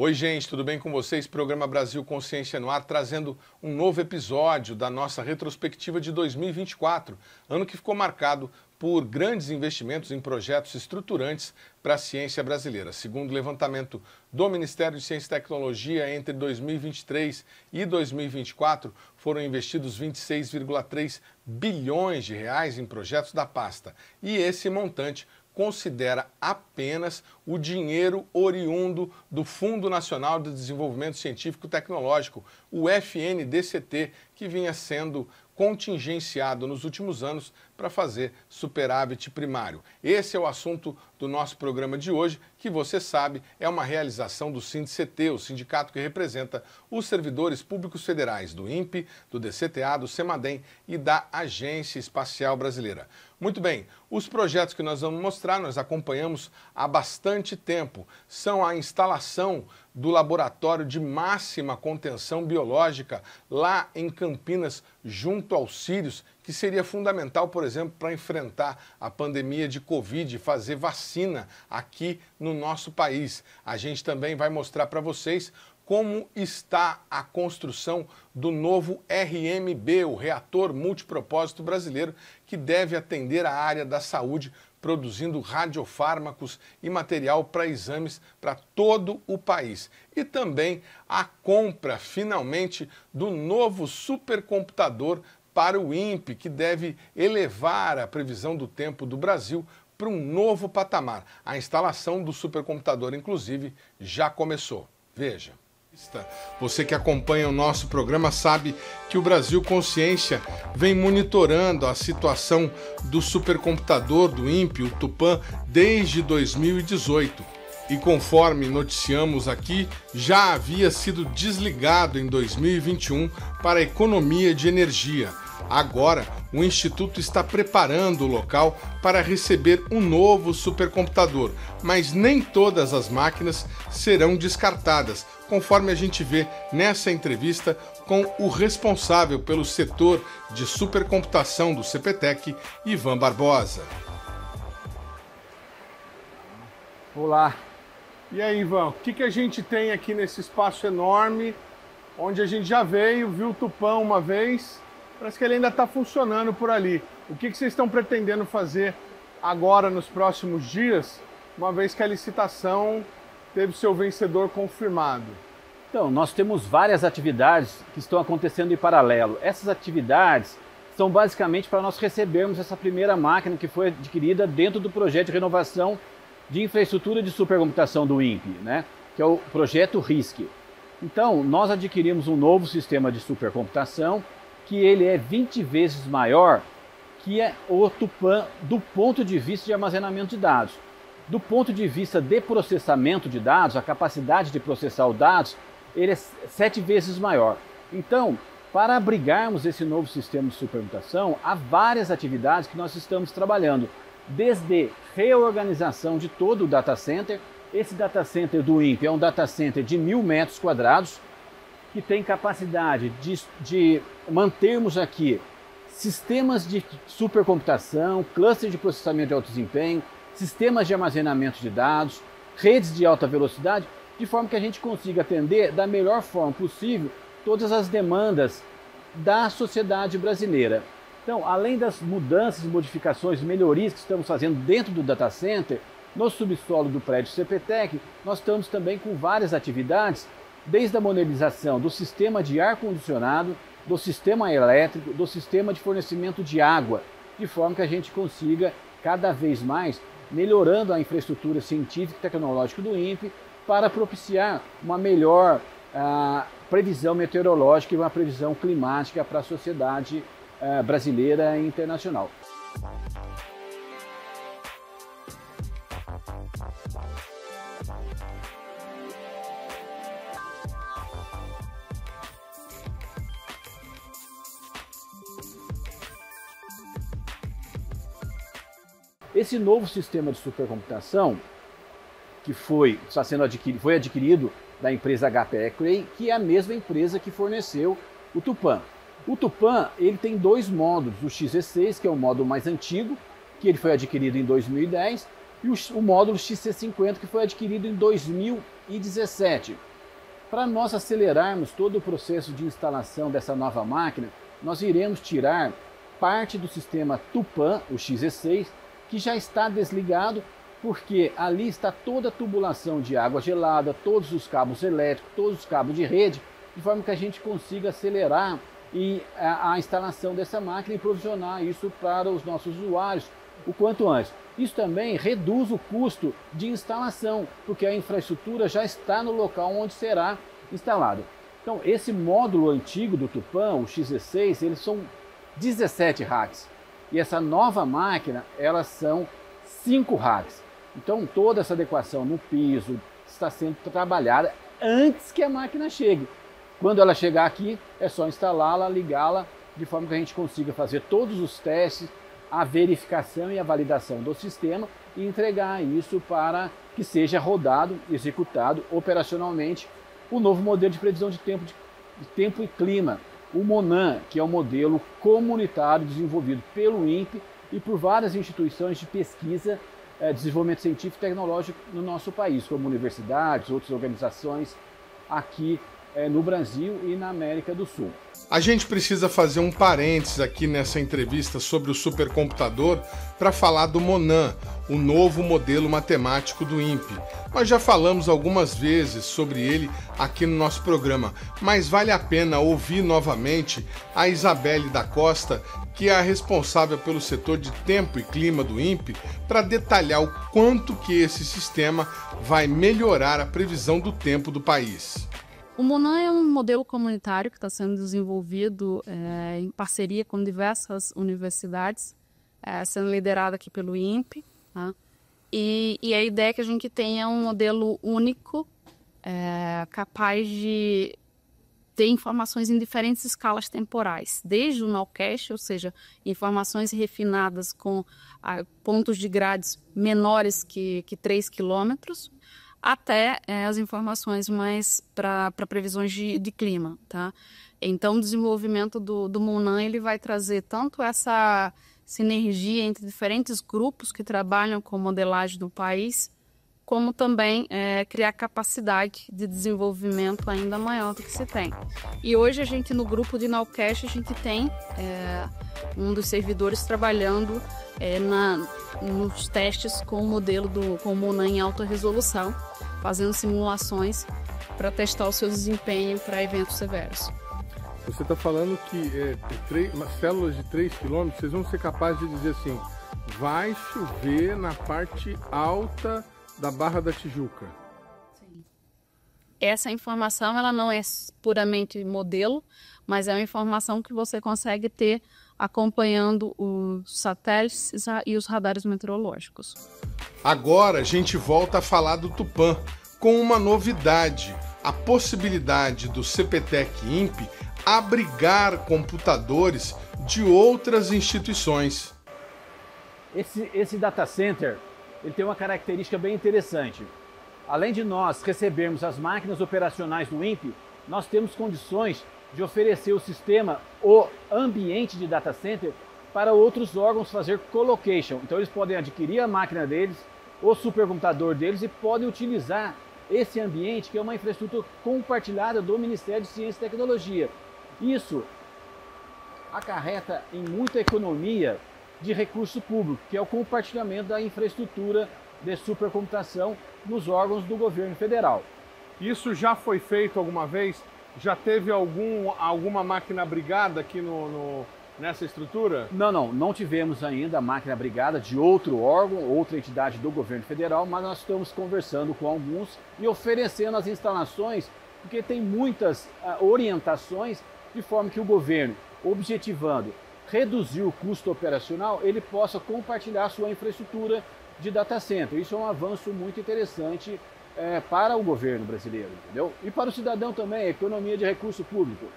Oi gente, tudo bem com vocês? Programa Brasil Consciência no ar, trazendo um novo episódio da nossa retrospectiva de 2024, ano que ficou marcado por grandes investimentos em projetos estruturantes para a ciência brasileira. Segundo o levantamento do Ministério de Ciência e Tecnologia, entre 2023 e 2024, foram investidos 26,3 bilhões de reais em projetos da pasta. E esse montante considera apenas o dinheiro oriundo do Fundo Nacional de Desenvolvimento Científico e Tecnológico, o FNDCT, que vinha sendo contingenciado nos últimos anos para fazer superávit primário. Esse é o assunto do nosso programa de hoje, que você sabe é uma realização do SINDCT, o sindicato que representa os servidores públicos federais do INPE, do DCTA, do CEMADEM e da Agência Espacial Brasileira. Muito bem, os projetos que nós vamos mostrar, nós acompanhamos há bastante tempo. São a instalação do Laboratório de Máxima Contenção Biológica lá em Campinas, junto ao Sírios, que seria fundamental, por exemplo, para enfrentar a pandemia de Covid e fazer vacina aqui no nosso país. A gente também vai mostrar para vocês como está a construção do novo RMB, o Reator Multipropósito Brasileiro, que deve atender a área da saúde, produzindo radiofármacos e material para exames para todo o país. E também a compra, finalmente, do novo supercomputador para o INPE, que deve elevar a previsão do tempo do Brasil para um novo patamar. A instalação do supercomputador, inclusive, já começou. Veja. Você que acompanha o nosso programa sabe que o Brasil Consciência vem monitorando a situação do supercomputador do INPE, o Tupã, desde 2018. E conforme noticiamos aqui, já havia sido desligado em 2021 para a economia de energia. Agora, o Instituto está preparando o local para receber um novo supercomputador, mas nem todas as máquinas serão descartadas, conforme a gente vê nessa entrevista com o responsável pelo setor de supercomputação do CPTEC, Ivan Barbosa. Olá. E aí, Ivan, o que a gente tem aqui nesse espaço enorme, onde a gente já veio, viu o Tupã uma vez, parece que ele ainda está funcionando por ali. O que vocês estão pretendendo fazer agora, nos próximos dias, uma vez que a licitação teve seu vencedor confirmado? Então, nós temos várias atividades que estão acontecendo em paralelo. Essas atividades são basicamente para nós recebermos essa primeira máquina que foi adquirida dentro do projeto de renovação de infraestrutura de supercomputação do INPE, né? Que é o projeto RISC. Então, nós adquirimos um novo sistema de supercomputação que ele é 20 vezes maior que o Tupã do ponto de vista de armazenamento de dados. Do ponto de vista de processamento de dados, a capacidade de processar os dados, ele é 7 vezes maior. Então, para abrigarmos esse novo sistema de supercomputação, há várias atividades que nós estamos trabalhando, desde reorganização de todo o data center. Esse data center do INPE é um data center de 1.000 metros quadrados, que tem capacidade de mantermos aqui sistemas de supercomputação, clusters de processamento de alto desempenho, sistemas de armazenamento de dados, redes de alta velocidade, de forma que a gente consiga atender da melhor forma possível todas as demandas da sociedade brasileira. Então, além das mudanças, modificações, melhorias que estamos fazendo dentro do data center, no subsolo do prédio CPTEC, nós estamos também com várias atividades, desde a modernização do sistema de ar-condicionado, do sistema elétrico, do sistema de fornecimento de água, de forma que a gente consiga cada vez mais melhorando a infraestrutura científica e tecnológica do INPE para propiciar uma melhor previsão meteorológica e uma previsão climática para a sociedade brasileira e internacional. Esse novo sistema de supercomputação que foi adquirido da empresa HPE Cray, que é a mesma empresa que forneceu o Tupã. O Tupã ele tem dois módulos, o XC6, que é o módulo mais antigo, que ele foi adquirido em 2010, e o módulo XC50, que foi adquirido em 2017. Para nós acelerarmos todo o processo de instalação dessa nova máquina, nós iremos tirar parte do sistema Tupã, o XE6, que já está desligado, porque ali está toda a tubulação de água gelada, todos os cabos elétricos, todos os cabos de rede, de forma que a gente consiga acelerar a instalação dessa máquina e provisionar isso para os nossos usuários o quanto antes. Isso também reduz o custo de instalação, porque a infraestrutura já está no local onde será instalado. Então, esse módulo antigo do Tupã, o XE6, eles são 17 racks. E essa nova máquina, elas são 5 racks. Então, toda essa adequação no piso está sendo trabalhada antes que a máquina chegue. Quando ela chegar aqui, é só instalá-la, ligá-la, de forma que a gente consiga fazer todos os testes, a verificação e a validação do sistema e entregar isso para que seja rodado, executado operacionalmente o novo modelo de previsão de tempo e clima, o MONAN, que é um modelo comunitário desenvolvido pelo INPE e por várias instituições de pesquisa, desenvolvimento científico e tecnológico no nosso país, como universidades, outras organizações aqui no Brasil e na América do Sul. A gente precisa fazer um parênteses aqui nessa entrevista sobre o supercomputador para falar do MONAN, o novo modelo matemático do INPE. Nós já falamos algumas vezes sobre ele aqui no nosso programa, mas vale a pena ouvir novamente a Isabelle da Costa, que é a responsável pelo setor de tempo e clima do INPE, para detalhar o quanto que esse sistema vai melhorar a previsão do tempo do país. O MONAN é um modelo comunitário que está sendo desenvolvido em parceria com diversas universidades, sendo liderado aqui pelo INPE. Tá? E a ideia é que a gente tenha um modelo único, capaz de ter informações em diferentes escalas temporais, desde o nowcast, ou seja, informações refinadas com pontos de grades menores que 3 quilômetros, até as informações mais para previsões de clima. Tá? Então, o desenvolvimento do MONAN ele vai trazer tanto essa sinergia entre diferentes grupos que trabalham com modelagem do país, como também criar capacidade de desenvolvimento ainda maior do que se tem. E hoje a gente, no grupo de Nowcast, a gente tem um dos servidores trabalhando nos testes com o modelo com o MONAN em alta resolução, fazendo simulações para testar o seu desempenho para eventos severos. Você está falando que células de 3 km, vocês vão ser capazes de dizer assim, vai chover na parte alta da Barra da Tijuca. Sim. Essa informação ela não é puramente modelo, mas é uma informação que você consegue ter acompanhando os satélites e os radares meteorológicos. Agora a gente volta a falar do Tupã, com uma novidade, a possibilidade do CPTEC INPE abrigar computadores de outras instituições. Esse data center ele tem uma característica bem interessante. Além de nós recebermos as máquinas operacionais do INPE, nós temos condições de oferecer o sistema, o ambiente de data center, para outros órgãos fazer colocation. Então eles podem adquirir a máquina deles, o supercomputador deles e podem utilizar esse ambiente, que é uma infraestrutura compartilhada do Ministério de Ciência e Tecnologia. Isso acarreta em muita economia de recurso público, que é o compartilhamento da infraestrutura de supercomputação nos órgãos do governo federal. Isso já foi feito alguma vez? Já teve alguma máquina brigada aqui nessa estrutura? Não tivemos ainda a máquina brigada de outro órgão, outra entidade do governo federal, mas nós estamos conversando com alguns e oferecendo as instalações, porque tem muitas orientações de forma que o governo, objetivando reduzir o custo operacional, ele possa compartilhar sua infraestrutura de data center. Isso é um avanço muito interessante para o governo brasileiro, entendeu? E para o cidadão também, a economia de recurso público.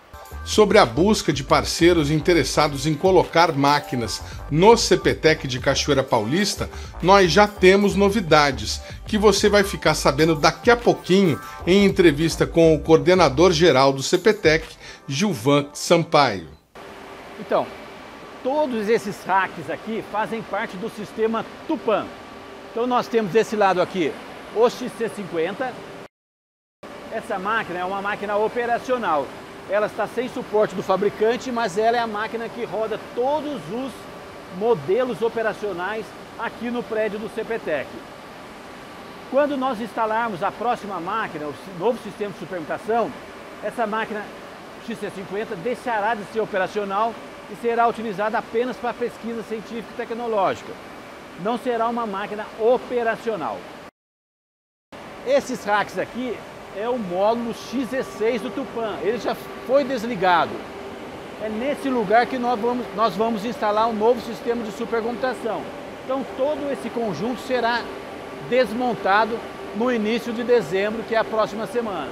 Sobre a busca de parceiros interessados em colocar máquinas no CPTEC de Cachoeira Paulista, nós já temos novidades, que você vai ficar sabendo daqui a pouquinho em entrevista com o coordenador geral do CPTEC, Gilvan Sampaio. Então, todos esses racks aqui fazem parte do sistema Tupã. Então nós temos desse lado aqui o XC50, Essa máquina é uma máquina operacional. Ela está sem suporte do fabricante, mas ela é a máquina que roda todos os modelos operacionais aqui no prédio do CPTEC. Quando nós instalarmos a próxima máquina, o novo sistema de supercomputação, essa máquina XC50 deixará de ser operacional e será utilizada apenas para pesquisa científica e tecnológica. Não será uma máquina operacional. Esses racks aqui é o módulo X16 do Tupã, ele já foi desligado. É nesse lugar que nós vamos instalar um novo sistema de supercomputação. Então todo esse conjunto será desmontado no início de dezembro, que é a próxima semana.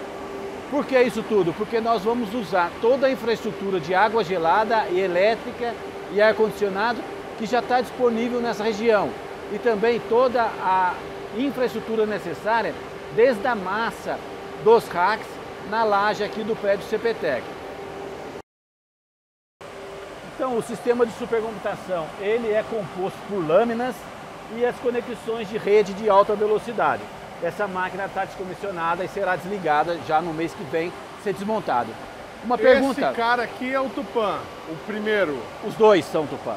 Por que isso tudo? Porque nós vamos usar toda a infraestrutura de água gelada e elétrica e ar-condicionado que já está disponível nessa região. E também toda a infraestrutura necessária, desde a massa dos racks na laje aqui do prédio CPTEC. Então o sistema de supercomputação, ele é composto por lâminas e as conexões de rede de alta velocidade. Essa máquina está descomissionada e será desligada já no mês que vem, ser desmontada. Uma pergunta. Esse cara aqui é o Tupã, o primeiro. Os dois são Tupã.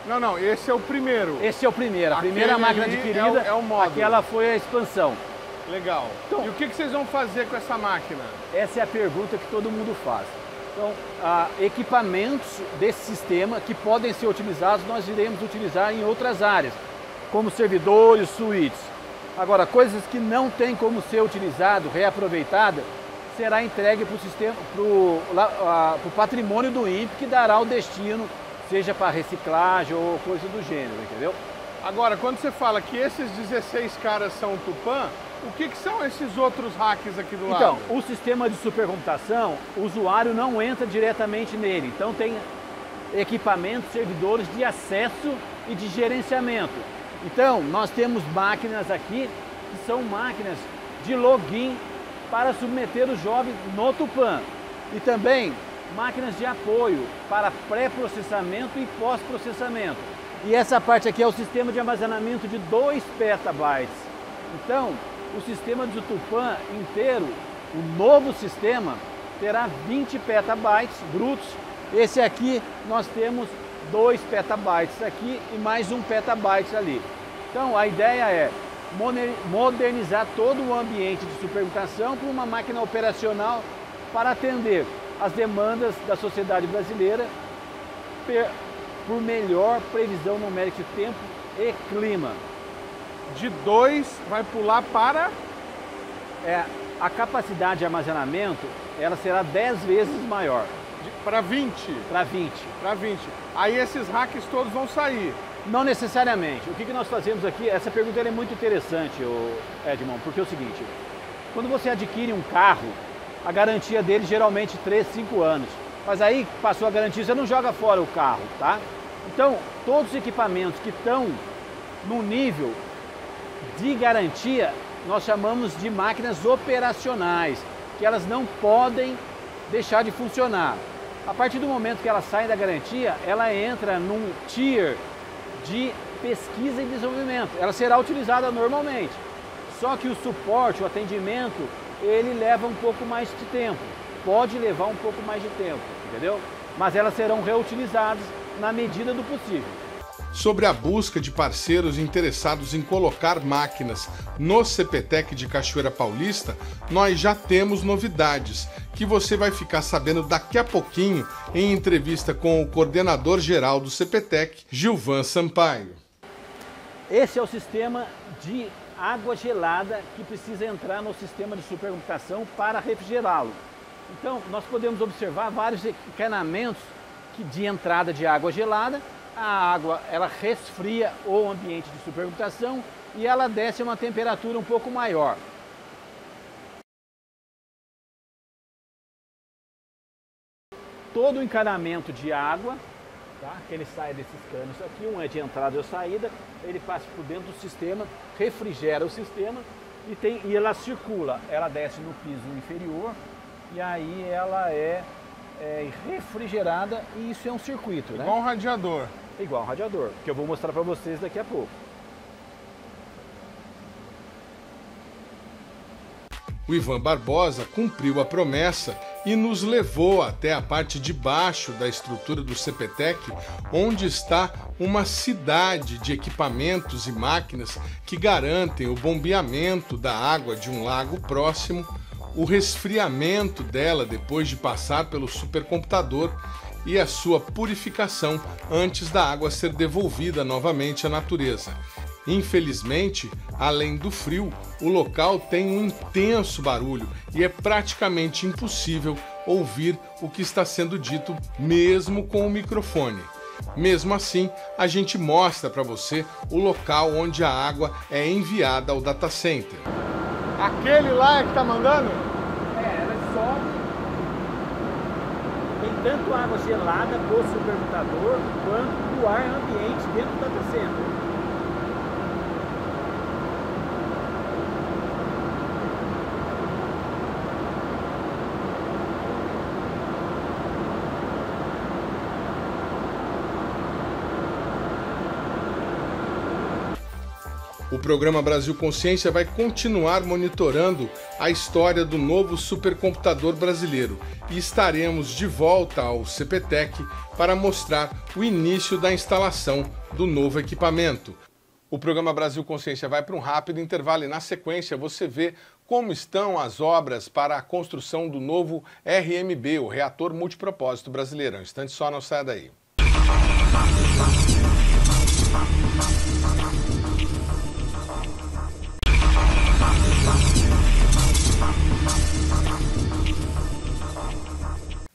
Não, esse é o primeiro. Esse é o primeiro. A Aquele primeira máquina adquirida, é o módulo. aquela foi a expansão. Legal. Então, e o que vocês vão fazer com essa máquina? Essa é a pergunta que todo mundo faz. Então, equipamentos desse sistema que podem ser utilizados, nós iremos utilizar em outras áreas, como servidores, suítes. Agora, coisas que não tem como ser utilizado, reaproveitado, será entregue para o sistema, para o patrimônio do INPE, que dará o destino, seja para reciclagem ou coisa do gênero, entendeu? Agora, quando você fala que esses 16 caras são Tupã, o que são esses outros hacks aqui do lado? Então, o sistema de supercomputação, o usuário não entra diretamente nele. Então tem equipamentos, servidores de acesso e de gerenciamento. Então, nós temos máquinas aqui que são máquinas de login para submeter o jovem no Tupã. E também máquinas de apoio para pré-processamento e pós-processamento. E essa parte aqui é o sistema de armazenamento de 2 petabytes. Então, o sistema do Tupã inteiro, o novo sistema, terá 20 petabytes brutos. Esse aqui nós temos 2 petabytes aqui e mais 1 petabyte ali. Então a ideia é modernizar todo o ambiente de supercomputação para uma máquina operacional para atender as demandas da sociedade brasileira por melhor previsão numérica de tempo e clima. De 2 vai pular para... A capacidade de armazenamento ela será 10 vezes maior. Para 20? Para 20. Para 20. Aí esses hacks todos vão sair? Não necessariamente. O que nós fazemos aqui, essa pergunta é muito interessante, Edmond, porque é o seguinte, quando você adquire um carro, a garantia dele geralmente 3, 5 anos. Mas aí passou a garantia, você não joga fora o carro, tá? Então, todos os equipamentos que estão no nível de garantia, nós chamamos de máquinas operacionais, que elas não podem deixar de funcionar. A partir do momento que elas saem da garantia, ela entra num tier de pesquisa e desenvolvimento. Ela será utilizada normalmente, só que o suporte, o atendimento, ele leva um pouco mais de tempo. Pode levar um pouco mais de tempo, entendeu? Mas elas serão reutilizadas na medida do possível. Sobre a busca de parceiros interessados em colocar máquinas no CPTEC de Cachoeira Paulista, nós já temos novidades, que você vai ficar sabendo daqui a pouquinho em entrevista com o coordenador-geral do CPTEC, Gilvan Sampaio. Esse é o sistema de água gelada que precisa entrar no sistema de supercomputação para refrigerá-lo. Então, nós podemos observar vários encanamentos de entrada de água gelada. A água ela resfria o ambiente de supercomputação e ela desce a uma temperatura um pouco maior. Todo o encanamento de água, tá? Que ele sai desses canos aqui, um é de entrada ou saída, ele passa por dentro do sistema, refrigera o sistema e ela circula, ela desce no piso inferior e aí ela é refrigerada e isso é um circuito, né? Igual um radiador. Igual um radiador, que eu vou mostrar para vocês daqui a pouco. O Ivan Barbosa cumpriu a promessa e nos levou até a parte de baixo da estrutura do CPTEC, onde está uma cidade de equipamentos e máquinas que garantem o bombeamento da água de um lago próximo, o resfriamento dela depois de passar pelo supercomputador e a sua purificação antes da água ser devolvida novamente à natureza. Infelizmente, além do frio, o local tem um intenso barulho e é praticamente impossível ouvir o que está sendo dito mesmo com o microfone. Mesmo assim, a gente mostra para você o local onde a água é enviada ao data center. Aquele lá é que está mandando? Ela sobe. Tem tanto água gelada do supercomputador quanto do ar ambiente dentro do data center. O programa Brasil Consciência vai continuar monitorando a história do novo supercomputador brasileiro e estaremos de volta ao CPTEC para mostrar o início da instalação do novo equipamento. O programa Brasil Consciência vai para um rápido intervalo e, na sequência, você vê como estão as obras para a construção do novo RMB, o Reator Multipropósito Brasileiro. Um instante só, não saia daí.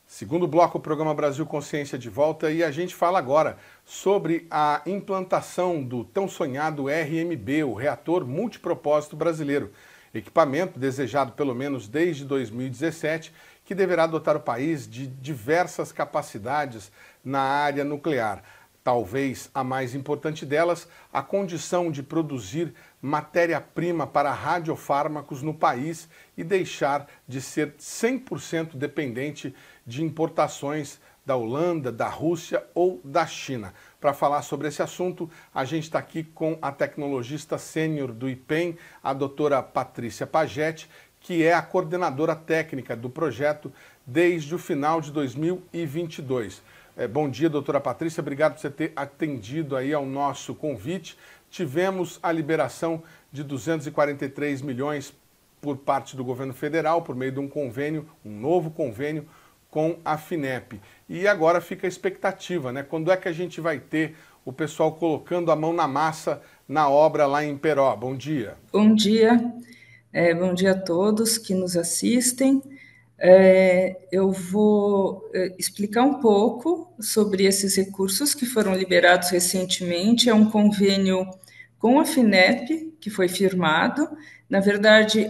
Segundo bloco, o programa Brasil Consciência de volta e a gente fala agora sobre a implantação do tão sonhado RMB, o Reator Multipropósito Brasileiro, equipamento desejado pelo menos desde 2017, que deverá dotar o país de diversas capacidades na área nuclear. Talvez a mais importante delas, a condição de produzir matéria-prima para radiofármacos no país e deixar de ser 100% dependente de importações da Holanda, da Rússia ou da China. Para falar sobre esse assunto, a gente está aqui com a tecnologista sênior do IPEM, a doutora Patrícia Pagetti, que é a coordenadora técnica do projeto desde o final de 2022. Bom dia, doutora Patrícia, obrigado por você ter atendido aí ao nosso convite. Tivemos a liberação de 243 milhões por parte do governo federal, por meio de um convênio, um novo convênio com a FINEP. E agora fica a expectativa, né? Quando é que a gente vai ter o pessoal colocando a mão na massa na obra lá em Peró? Bom dia. Bom dia. Bom dia a todos que nos assistem. Eu vou explicar um pouco sobre esses recursos que foram liberados recentemente. É um convênio com a FINEP que foi firmado. Na verdade,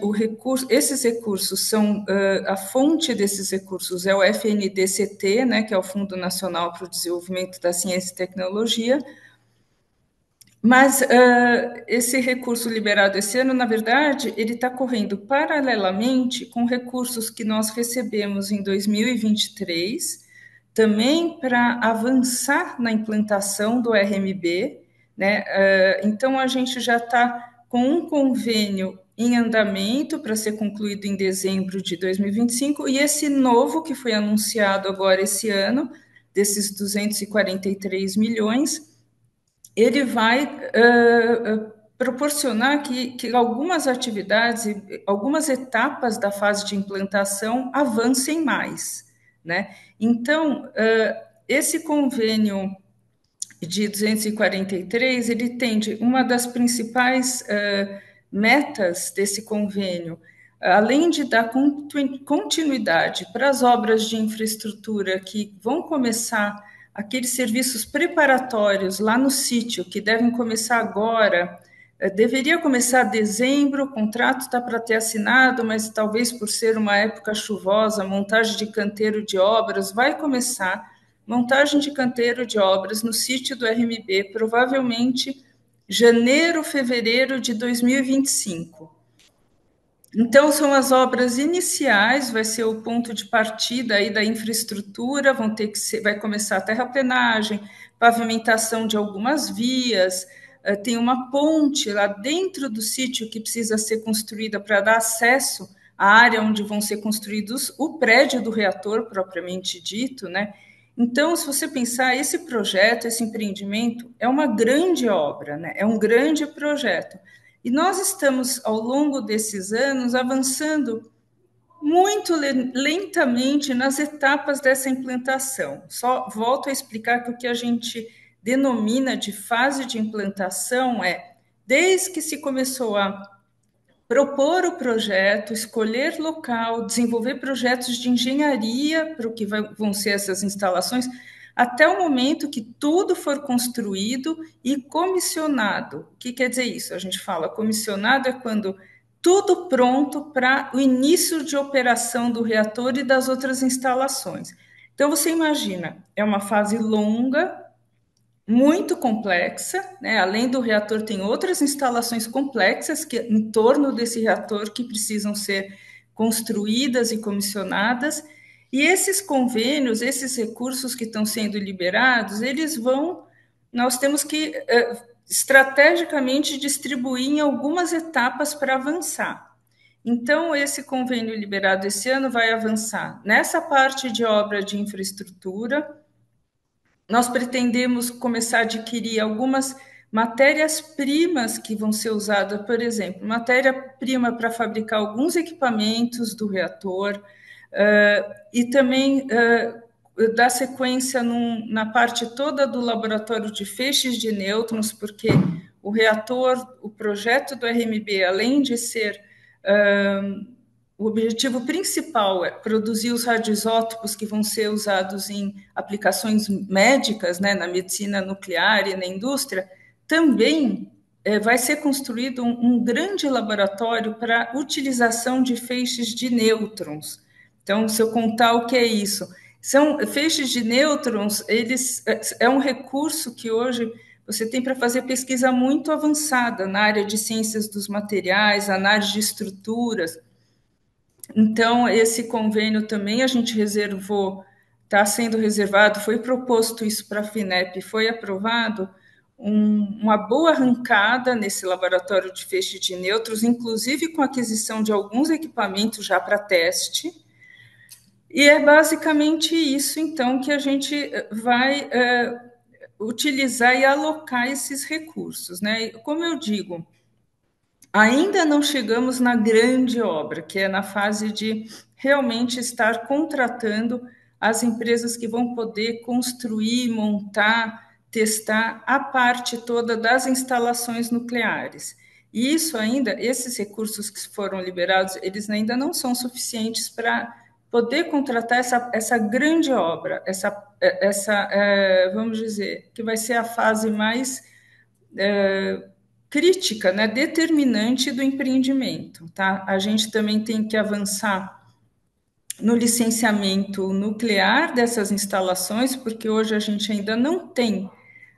esses recursos são, a fonte desses recursos é o FNDCT, né, que é o Fundo Nacional para o Desenvolvimento da Ciência e Tecnologia. Mas esse recurso liberado esse ano, na verdade, ele está correndo paralelamente com recursos que nós recebemos em 2023, também para avançar na implantação do RMB, né? Então, a gente já está com um convênio em andamento para ser concluído em dezembro de 2025, e esse novo que foi anunciado agora esse ano, desses 243 milhões, ele vai proporcionar que algumas atividades, algumas etapas da fase de implantação avancem mais, né? Então, esse convênio de 243, ele tem uma das principais metas desse convênio, além de dar continuidade para as obras de infraestrutura que vão começar, aqueles serviços preparatórios lá no sítio, que devem começar agora, deveria começar em dezembro, o contrato está para ter assinado, mas talvez por ser uma época chuvosa, montagem de canteiro de obras, vai começar montagem de canteiro de obras no sítio do RMB, provavelmente janeiro, fevereiro de 2025. Então, são as obras iniciais, vai ser o ponto de partida aí da infraestrutura, vai começar a terraplenagem, pavimentação de algumas vias, tem uma ponte lá dentro do sítio que precisa ser construída para dar acesso a área onde vão ser construídos o prédio do reator propriamente dito, né? Então, se você pensar, esse projeto, esse empreendimento é uma grande obra, né? É um grande projeto. E nós estamos, ao longo desses anos, avançando muito lentamente nas etapas dessa implantação. Só volto a explicar que o que a gente denomina de fase de implantação é, desde que se começou a propor o projeto, escolher local, desenvolver projetos de engenharia para o que vão ser essas instalações, até o momento que tudo for construído e comissionado. O que quer dizer isso? A gente fala comissionado é quando tudo pronto para o início de operação do reator e das outras instalações. Então, você imagina, é uma fase longa, muito complexa, né? Além do reator, tem outras instalações complexas que, em torno desse reator que precisam ser construídas e comissionadas. E esses convênios, esses recursos que estão sendo liberados, nós temos que estrategicamente distribuir em algumas etapas para avançar. Então, esse convênio liberado esse ano vai avançar nessa parte de obra de infraestrutura. Nós pretendemos começar a adquirir algumas matérias-primas que vão ser usadas, por exemplo, matéria-prima para fabricar alguns equipamentos do reator, e também dar sequência na parte toda do laboratório de feixes de nêutrons, porque o reator, o projeto do RMB, além de ser... o objetivo principal é produzir os radioisótopos que vão ser usados em aplicações médicas, né, na medicina nuclear e na indústria. Também vai ser construído um grande laboratório para utilização de feixes de nêutrons. Então, se eu contar o que é isso, são feixes de nêutrons, é um recurso que hoje você tem para fazer pesquisa muito avançada na área de ciências dos materiais, análise de estruturas. Então, esse convênio também a gente reservou, está sendo reservado, foi proposto isso para a FINEP, foi aprovado uma boa arrancada nesse laboratório de feixe de nêutrons, inclusive com aquisição de alguns equipamentos já para teste. E é basicamente isso, então, que a gente vai utilizar e alocar esses recursos, né? Como eu digo, ainda não chegamos na grande obra, que é na fase de realmente estar contratando as empresas que vão poder construir, montar, testar a parte toda das instalações nucleares. E isso ainda, esses recursos que foram liberados, eles ainda não são suficientes para poder contratar essa grande obra, vamos dizer, que vai ser a fase mais... crítica, né, determinante do empreendimento, tá? A gente também tem que avançar no licenciamento nuclear dessas instalações, porque hoje a gente ainda não tem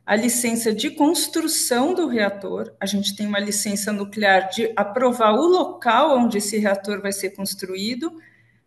a licença de construção do reator, a gente tem uma licença nuclear de aprovar o local onde esse reator vai ser construído,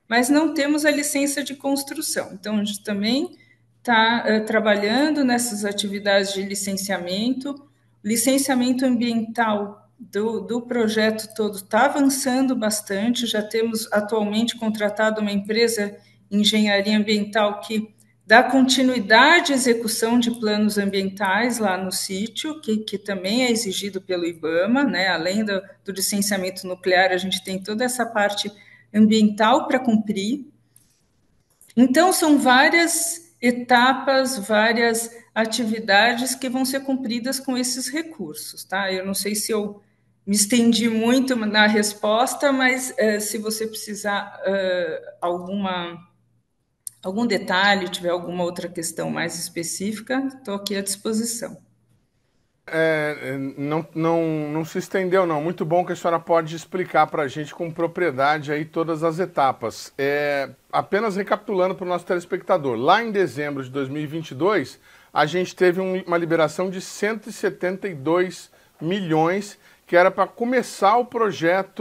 mas não temos a licença de construção. Então, a gente também está trabalhando nessas atividades de licenciamento. Licenciamento ambiental do projeto todo está avançando bastante, já temos atualmente contratado uma empresa de engenharia ambiental que dá continuidade à execução de planos ambientais lá no sítio, que também é exigido pelo IBAMA, né? Além do licenciamento nuclear, a gente tem toda essa parte ambiental para cumprir. Então, são várias etapas, várias atividades que vão ser cumpridas com esses recursos, tá? Eu não sei se eu me estendi muito na resposta, mas se você precisar algum detalhe, tiver alguma outra questão mais específica, estou aqui à disposição. Não se estendeu, não. Muito bom que a senhora pode explicar para a gente com propriedade aí todas as etapas. Apenas recapitulando para o nosso telespectador, lá em dezembro de 2022, a gente teve uma liberação de 172 milhões, que era para começar o projeto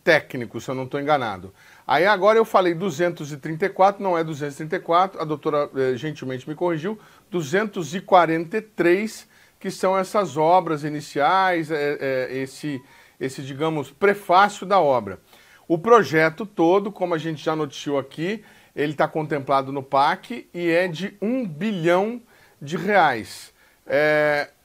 técnico, se eu não estou enganado. Aí agora eu falei 234, não é 234, a doutora gentilmente me corrigiu, 243, que são essas obras iniciais, digamos, prefácio da obra. O projeto todo, como a gente já noticiou aqui, ele está contemplado no PAC e é de R$ 1 bilhão.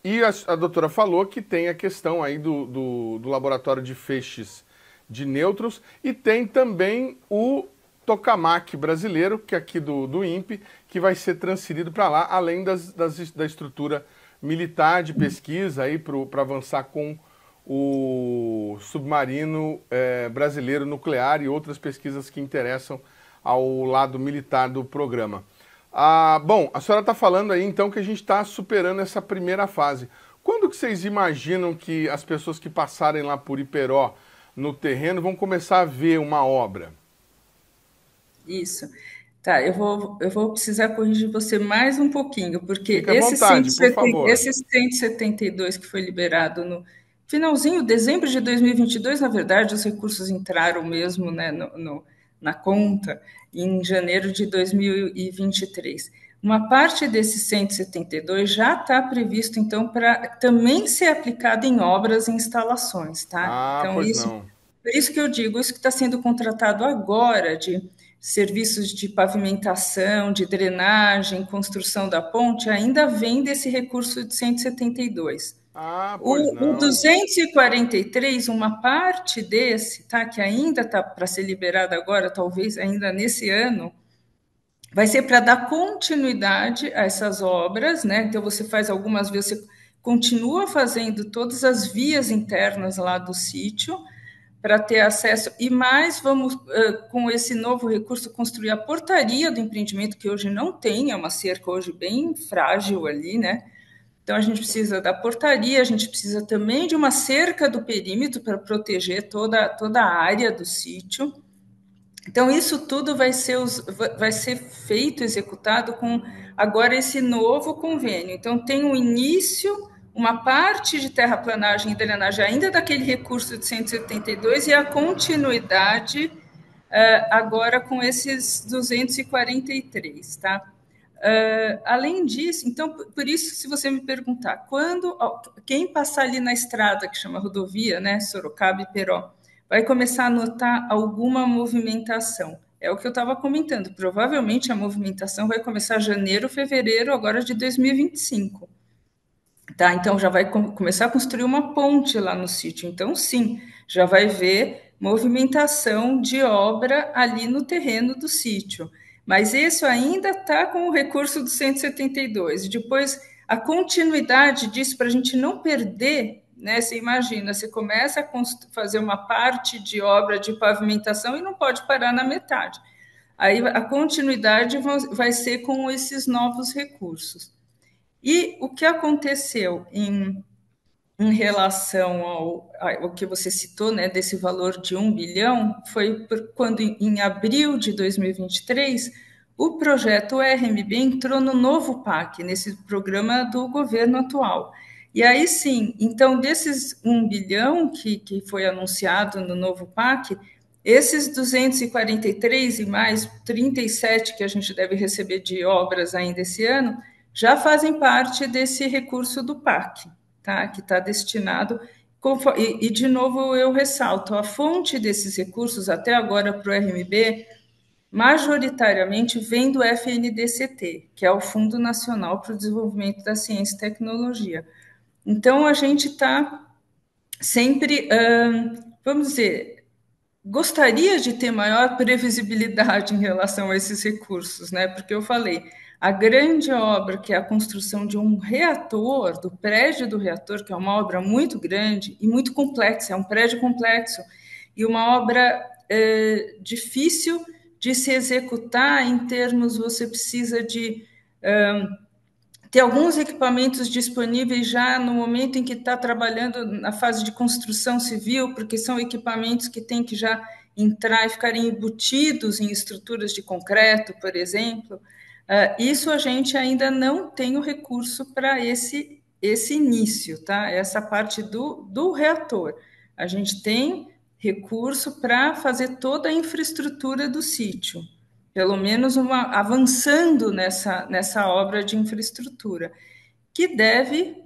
E a doutora falou que tem a questão aí do laboratório de feixes de nêutrons e tem também o tokamak brasileiro, que é aqui do INPE, que vai ser transferido para lá, além da estrutura militar de pesquisa para avançar com o submarino brasileiro nuclear e outras pesquisas que interessam ao lado militar do programa. Bom, a senhora está falando aí então que a gente está superando essa primeira fase. Quando que vocês imaginam que as pessoas que passarem lá por Iperó no terreno vão começar a ver uma obra? Isso. Tá, eu vou precisar corrigir você mais um pouquinho, porque Fique à vontade, por favor. esse 172 que foi liberado no finalzinho, dezembro de 2022, na verdade, os recursos entraram mesmo, né, na conta em janeiro de 2023. Uma parte desses 172 já está previsto, então, para também ser aplicado em obras e instalações, tá? Então, Pois não. por isso que eu digo, isso que está sendo contratado agora de serviços de pavimentação, de drenagem, construção da ponte, ainda vem desse recurso de 172. Pois não. O 243, uma parte desse, tá, que ainda está para ser liberado agora, talvez ainda nesse ano, vai ser para dar continuidade a essas obras, né? Então, você faz algumas vezes, você continua fazendo todas as vias internas lá do sítio, para ter acesso, e mais vamos, com esse novo recurso, construir a portaria do empreendimento, que hoje não tem, é uma cerca hoje bem frágil ali, né? Então, a gente precisa da portaria, a gente precisa também de uma cerca do perímetro para proteger toda a área do sítio. Então, isso tudo vai ser feito, executado com agora esse novo convênio. Então, tem um início, uma parte de terraplanagem e drenagem ainda daquele recurso de 172 e a continuidade agora com esses 243, tá? Além disso, então, por isso, se você me perguntar, quem passar ali na estrada, que chama rodovia, né, Sorocaba e Peró, vai começar a notar alguma movimentação. É o que eu estava comentando, provavelmente a movimentação vai começar janeiro, fevereiro, agora de 2025. Tá? Então, já vai começar a construir uma ponte lá no sítio. Então, sim, já vai ver movimentação de obra ali no terreno do sítio. Mas isso ainda está com o recurso do 172. E depois, a continuidade disso, para a gente não perder, né? Você imagina, você começa a fazer uma parte de obra de pavimentação e não pode parar na metade. Aí a continuidade vai ser com esses novos recursos. E o que aconteceu em relação ao que você citou, né, desse valor de 1 bilhão, foi quando, em abril de 2023, o projeto RMB entrou no novo PAC, nesse programa do governo atual. E aí sim, então, desses 1 bilhão que foi anunciado no novo PAC, esses 243 e mais 37 que a gente deve receber de obras ainda esse ano, já fazem parte desse recurso do PAC, tá? Que está destinado. E, de novo, eu ressalto: a fonte desses recursos, até agora, para o RMB, majoritariamente vem do FNDCT, que é o Fundo Nacional para o Desenvolvimento da Ciência e Tecnologia. Então, a gente está sempre, vamos dizer, gostaria de ter maior previsibilidade em relação a esses recursos, né? Porque eu falei, a grande obra, que é a construção de um reator, do prédio do reator, que é uma obra muito grande e muito complexa, é um prédio complexo, e uma obra difícil de se executar em termos, você precisa de ter alguns equipamentos disponíveis já no momento em que está trabalhando na fase de construção civil, porque são equipamentos que têm que já entrar e ficarem embutidos em estruturas de concreto, por exemplo. Isso a gente ainda não tem o recurso para esse início, tá? Essa parte do reator. A gente tem recurso para fazer toda a infraestrutura do sítio, pelo menos avançando nessa obra de infraestrutura, que deve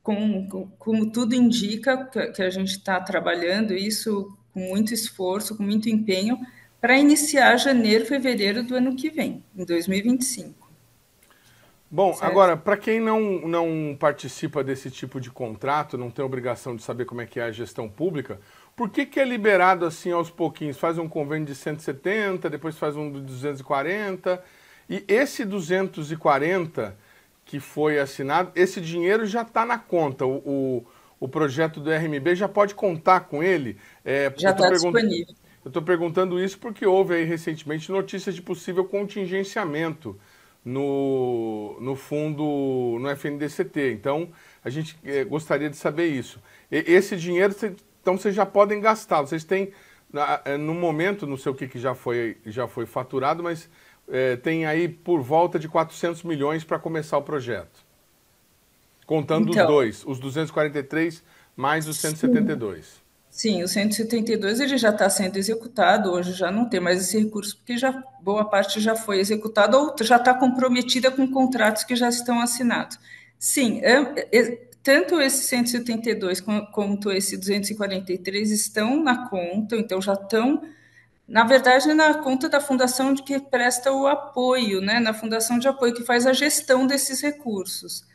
como tudo indica, que a gente está trabalhando isso com muito esforço, com muito empenho, para iniciar janeiro, fevereiro do ano que vem, em 2025. Bom, Certo? agora, para quem não participa desse tipo de contrato, não tem obrigação de saber como é que é a gestão pública, por que é liberado assim aos pouquinhos? Faz um convênio de 170, depois faz um de 240, e esse 240 que foi assinado, esse dinheiro já está na conta, o projeto do RMB já pode contar com ele? Já está disponível. Eu estou perguntando isso porque houve aí recentemente notícias de possível contingenciamento no fundo, no FNDCT. Então, a gente gostaria de saber isso. Esse dinheiro, então, vocês já podem gastar. Vocês têm, no momento, não sei o que já foi faturado, mas tem aí por volta de 400 milhões para começar o projeto. Contando os dois, os 243 mais os 172. Sim, o 172 ele já está sendo executado, hoje já não tem mais esse recurso, porque boa parte já foi executada ou já está comprometida com contratos que já estão assinados. Sim, tanto esse 172 quanto esse 243 estão na conta, então já estão, na verdade, na conta da fundação que presta o apoio, né, na fundação de apoio que faz a gestão desses recursos.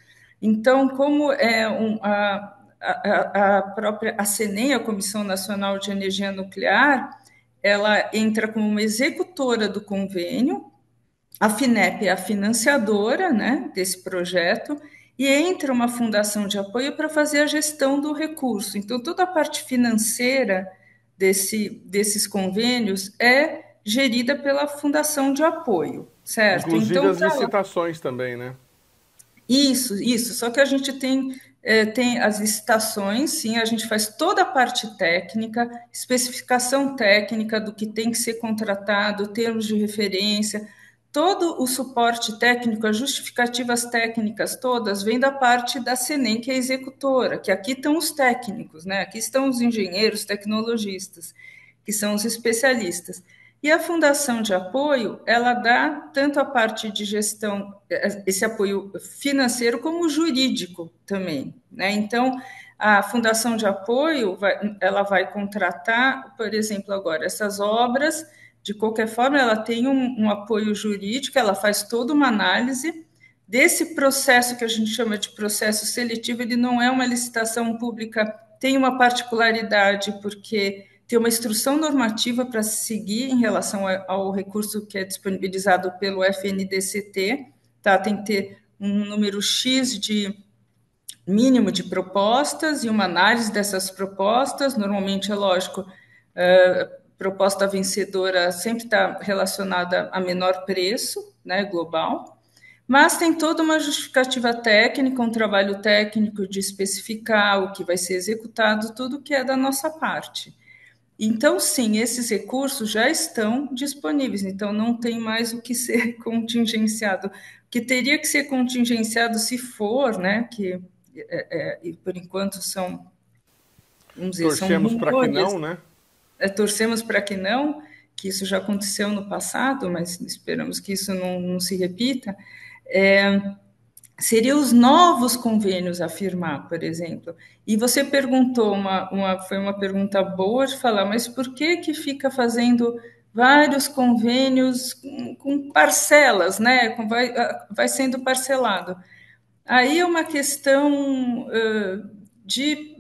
Então, como a própria CNEM, a Comissão Nacional de Energia Nuclear, ela entra como uma executora do convênio, a FINEP é a financiadora, né, desse projeto, e entra uma fundação de apoio para fazer a gestão do recurso. Então, toda a parte financeira desses convênios é gerida pela fundação de apoio, certo? Inclusive então, as licitações também, né? Isso. Só que a gente tem as licitações, sim, a gente faz toda a parte técnica, especificação técnica do que tem que ser contratado, termos de referência, todo o suporte técnico, as justificativas técnicas todas, vem da parte da CNEM, que é a executora, que aqui estão os técnicos, né? Aqui estão os engenheiros, tecnologistas, que são os especialistas. E a Fundação de Apoio, ela dá tanto a parte de gestão, esse apoio financeiro, como jurídico também, né? Então, a Fundação de Apoio, ela vai contratar, por exemplo, agora, essas obras, de qualquer forma, ela tem um apoio jurídico, ela faz toda uma análise desse processo que a gente chama de processo seletivo, ele não é uma licitação pública, tem uma particularidade, porque tem uma instrução normativa para seguir em relação ao recurso que é disponibilizado pelo FNDCT, tá? Tem que ter um número X de mínimo de propostas e uma análise dessas propostas. Normalmente, é lógico, proposta vencedora sempre está relacionada a menor preço, né, global, mas tem toda uma justificativa técnica, um trabalho técnico de especificar o que vai ser executado, tudo que é da nossa parte. Então, sim, esses recursos já estão disponíveis, então não tem mais o que ser contingenciado. O que teria que ser contingenciado, se for, né, que por enquanto são, vamos dizer, torcemos são para que não, né? Torcemos para que não, que isso já aconteceu no passado, mas esperamos que isso não se repita. Seriam os novos convênios a firmar, por exemplo. E você perguntou, foi uma pergunta boa de falar, mas por que fica fazendo vários convênios com parcelas, né? Vai sendo parcelado. Aí é uma questão de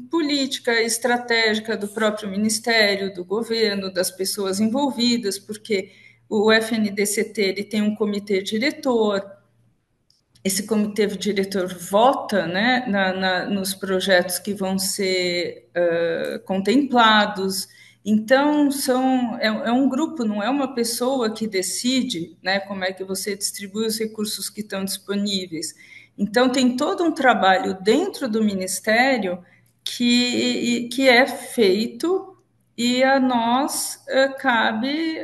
política estratégica do próprio Ministério, do governo, das pessoas envolvidas, porque o FNDCT ele tem um comitê diretor. Esse comitê diretor vota, né, nos projetos que vão ser contemplados. Então, é um grupo, não é uma pessoa que decide, né, como é que você distribui os recursos que estão disponíveis. Então, tem todo um trabalho dentro do Ministério que é feito e a nós cabe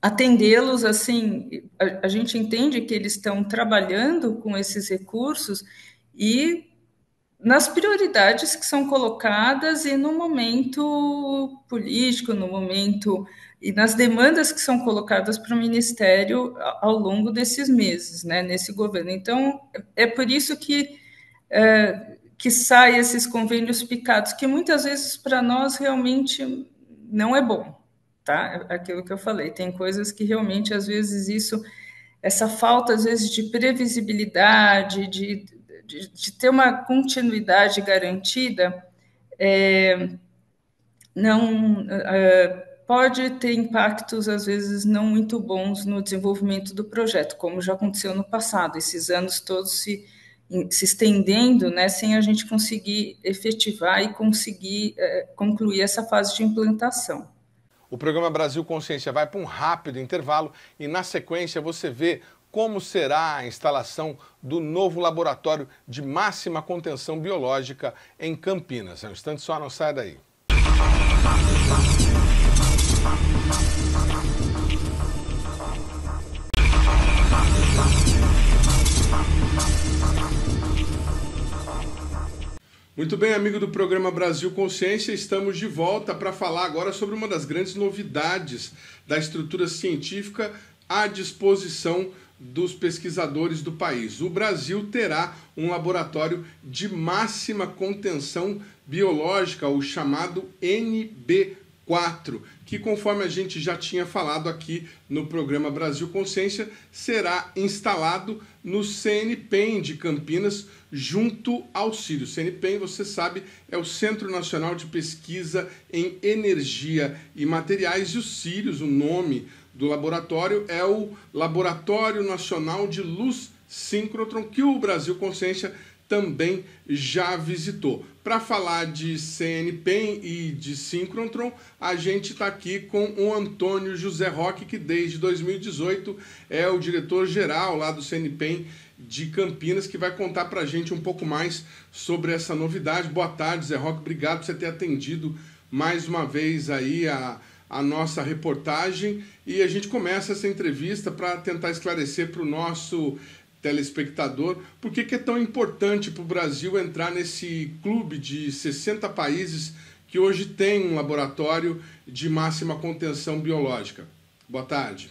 atendê-los, assim, a gente entende que eles estão trabalhando com esses recursos e nas prioridades que são colocadas e no momento político, no momento e nas demandas que são colocadas para o Ministério ao longo desses meses, né, nesse governo. Então, é por isso que que saem esses convênios picados, que muitas vezes para nós realmente não é bom, tá? Aquilo que eu falei, tem coisas que realmente às vezes essa falta às vezes de previsibilidade, de ter uma continuidade garantida, não pode ter impactos, às vezes, não muito bons no desenvolvimento do projeto, como já aconteceu no passado, esses anos todos se estendendo, né, sem a gente conseguir efetivar e conseguir concluir essa fase de implantação. O programa Brasil Consciência vai para um rápido intervalo e, na sequência, você vê como será a instalação do novo laboratório de máxima contenção biológica em Campinas. É um instante só, não sai daí. Muito bem, amigo do programa Brasil Consciência, estamos de volta para falar agora sobre uma das grandes novidades da estrutura científica à disposição dos pesquisadores do país. O Brasil terá um laboratório de máxima contenção biológica, o chamado NB4, que, conforme a gente já tinha falado aqui no programa Brasil Consciência, será instalado no CNPEM de Campinas, junto ao CIRIUS. O CNPEM, você sabe, é o Centro Nacional de Pesquisa em Energia e Materiais, e o CIRIUS, o nome do laboratório, é o Laboratório Nacional de Luz Síncrotron, que o Brasil Consciência também já visitou. Para falar de CNPEM e de síncrotron, a gente está aqui com o Antônio José Roque, que desde 2018 é o diretor-geral lá do CNPEM de Campinas, que vai contar para a gente um pouco mais sobre essa novidade. Boa tarde, Zé Roque, obrigado por você ter atendido mais uma vez aí a nossa reportagem, e a gente começa essa entrevista para tentar esclarecer para o nosso telespectador por que é tão importante para o Brasil entrar nesse clube de 60 países que hoje tem um laboratório de máxima contenção biológica. Boa tarde.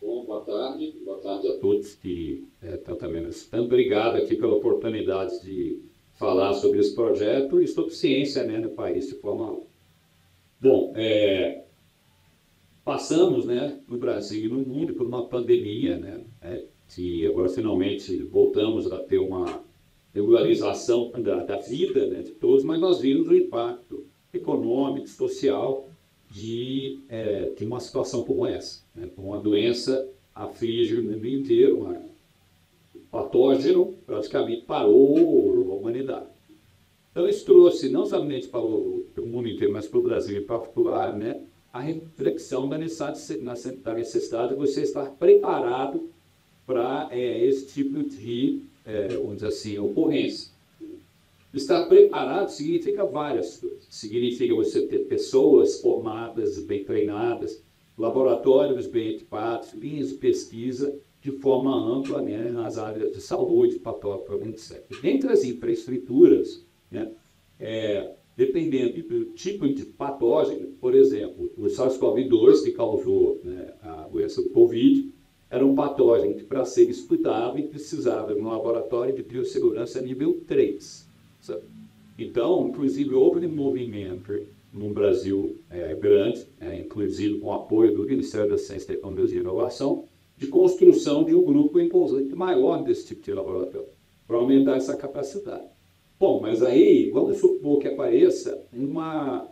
Bom, boa tarde a todos que estão também assistindo. Obrigado aqui pela oportunidade de falar sobre esse projeto e sobre ciência, né, no país de forma... Bom, passamos, né, no Brasil e no mundo por uma pandemia, né, que agora finalmente voltamos a ter uma regularização da vida, né, de todos, mas nós vimos o impacto econômico, social de uma situação como essa, né, uma doença aflige o mundo inteiro, um patógeno praticamente parou a humanidade. Então isso trouxe não somente para o mundo inteiro, mas para o Brasil em particular, né, a reflexão da necessidade de você estar preparado para esse tipo de, vamos dizer assim, ocorrência. Estar preparado significa várias coisas. Significa você ter pessoas formadas, bem treinadas, laboratórios bem equipados, linhas de pesquisa de forma ampla, né, nas áreas de saúde, patógeno, etc. Dentre as infraestruturas, né, dependendo do tipo de patógeno, por exemplo, o SARS-CoV-2, que causou, né, a doença do Covid, era um patógeno que, para ser estudado, precisava de um laboratório de biossegurança nível 3. Sabe? Então, inclusive, houve um movimento no Brasil grande, inclusive com o apoio do Ministério da Ciência, Tecnologia e Inovação, de construção de um grupo imposante maior desse tipo de laboratório, para aumentar essa capacidade. Bom, mas aí, vamos supor que apareça uma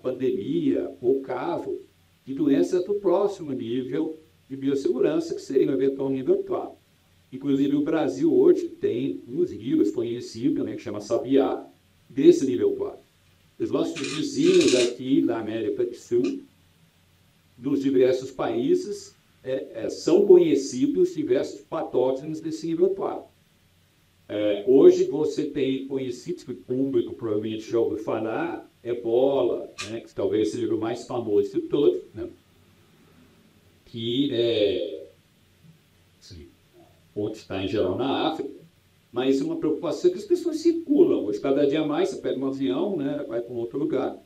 pandemia ou caso de doença do próximo nível de biossegurança, que seria um eventual nível 4. Inclusive, o Brasil hoje tem uns vírus conhecidos, né, que chama Sabiá, desse nível 4. Os nossos vizinhos aqui da América do Sul, dos diversos países, são conhecidos diversos patógenos desse nível 4. Hoje você tem conhecidos que o público provavelmente já ouviu falar, Ebola, né, que talvez seja o mais famoso de todos, né? Que onde está em geral na África, mas uma preocupação que as pessoas circulam. Hoje, cada dia mais, você pega um avião, né, vai para um outro lugar.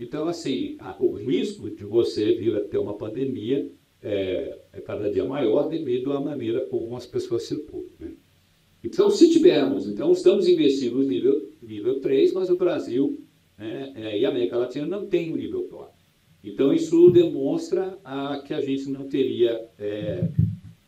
Então, assim, o risco de você vir a ter uma pandemia é cada dia maior devido à maneira como as pessoas circulam, né? E Então, se tivermos, então estamos investindo no nível 3, mas o Brasil, né, e a América Latina não tem o nível 4. Então, isso demonstra que a gente não teria,